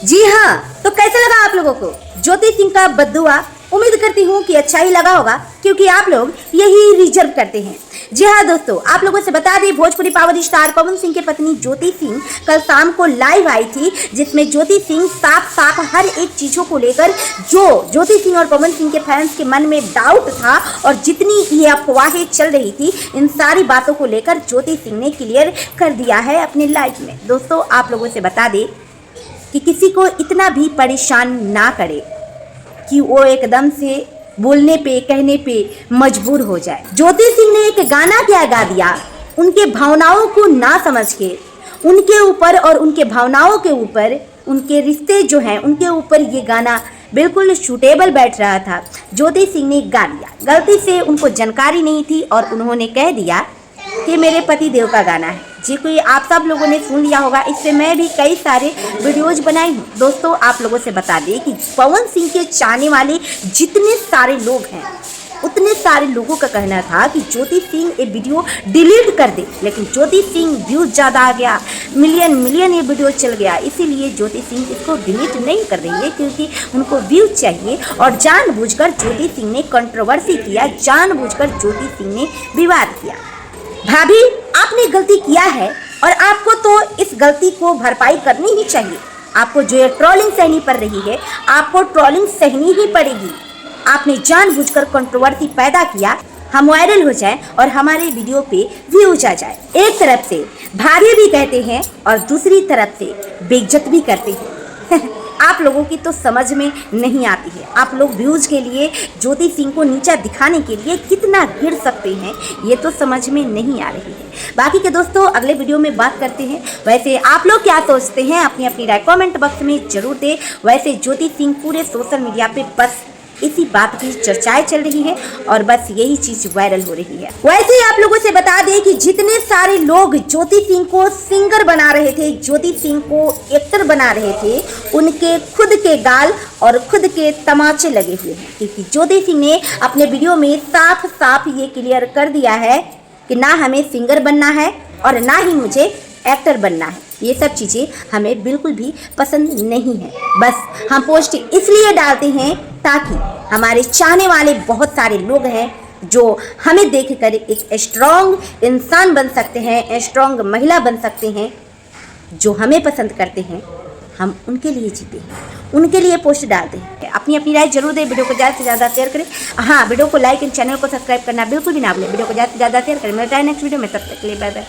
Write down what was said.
जी हाँ, तो कैसा लगा आप लोगों को ज्योति सिंह का बद्दुआ? उम्मीद करती हूँ कि अच्छा ही लगा होगा, क्योंकि आप लोग यही रिजर्व करते हैं। जी हाँ दोस्तों, आप लोगों से बता दें, भोजपुरी पावर स्टार पवन सिंह की पत्नी ज्योति सिंह कल शाम को लाइव आई थी, जिसमें ज्योति सिंह साफ साफ हर एक चीजों को लेकर जो ज्योति सिंह और पवन सिंह के फैंस के मन में डाउट था और जितनी ये अफवाहें चल रही थी, इन सारी बातों को लेकर ज्योति सिंह ने क्लियर कर दिया है अपने लाइव में। दोस्तों, आप लोगों से बता दें कि किसी को इतना भी परेशान ना करे कि वो एकदम से बोलने पे कहने पे मजबूर हो जाए। ज्योति सिंह ने एक गाना क्या गा दिया, उनके भावनाओं को ना समझ के उनके ऊपर और उनके भावनाओं के ऊपर, उनके रिश्ते जो हैं उनके ऊपर ये गाना बिल्कुल सूटेबल बैठ रहा था। ज्योति सिंह ने गा दिया, गलती से उनको जानकारी नहीं थी और उन्होंने कह दिया कि मेरे पति देव का गाना है। जी कोई आप सब लोगों ने सुन लिया होगा, इससे मैं भी कई सारे वीडियोज बनाई हूँ। दोस्तों, आप लोगों से बता दें कि पवन सिंह के चाहने वाले जितने सारे लोग हैं, उतने सारे लोगों का कहना था कि ज्योति सिंह ये वीडियो डिलीट कर दे, लेकिन ज्योति सिंह व्यूज ज़्यादा आ गया, मिलियन ये वीडियो चल गया, इसीलिए ज्योति सिंह इसको डिलीट नहीं कर रही है, क्योंकि उनको व्यूज चाहिए। और जानबूझकर ज्योति सिंह ने कंट्रोवर्सी किया, जानबूझकर ज्योति सिंह ने विवाद किया। भाभी, आपने गलती किया है और आपको तो इस गलती को भरपाई करनी ही चाहिए। आपको जो ये ट्रोलिंग सहनी पड़ रही है, आपको ट्रोलिंग सहनी ही पड़ेगी। आपने जानबूझकर कंट्रोवर्सी पैदा किया, हम वायरल हो जाए और हमारे वीडियो पे व्यूज आ जाए। एक तरफ से भाभी भी कहते हैं और दूसरी तरफ से बेइज्जत भी करते हैं। आप लोगों की तो समझ में नहीं आती है। आप लोग व्यूज के लिए ज्योति सिंह को नीचा दिखाने के लिए कितना गिर सकते हैं, ये तो समझ में नहीं आ रही है। बाकी के दोस्तों, अगले वीडियो में बात करते हैं। वैसे आप लोग क्या सोचते हैं, अपनी अपनी राय कमेंट बॉक्स में जरूर दें। वैसे ज्योति सिंह पूरे सोशल मीडिया पे बस इसी बात की चर्चाएं चल रही है और बस यही चीज वायरल हो रही है। वैसे ही आप लोगों से बता दें कि जितने सारे लोग ज्योति सिंह को सिंगर बना रहे थे, ज्योति सिंह को एक्टर बना रहे थे, उनके खुद के गाल और खुद के तमाचे लगे हुए हैं, क्योंकि ज्योति सिंह ने अपने वीडियो में साफ साफ ये क्लियर कर दिया है कि ना हमें सिंगर बनना है और ना ही मुझे एक्टर बनना है। ये सब चीज़ें हमें बिल्कुल भी पसंद नहीं है। बस हम पोस्ट इसलिए डालते हैं ताकि हमारे चाहने वाले बहुत सारे लोग हैं जो हमें देखकर एक स्ट्रॉन्ग इंसान बन सकते हैं, स्ट्रॉन्ग महिला बन सकते हैं, जो हमें पसंद करते हैं। हम उनके लिए जीते हैं, उनके लिए पोस्ट डालते हैं। अपनी अपनी राय जरूर दें, वीडियो को ज़्यादा से ज़्यादा शेयर करें। हाँ, वीडियो को लाइक एंड चैनल को सब्सक्राइब करना बिल्कुल भी ना भूलें। वीडियो को ज़्यादा से ज़्यादा शेयर करें। मिलता है नेक्स्ट वीडियो में, तब तक के लिए बाय बाय।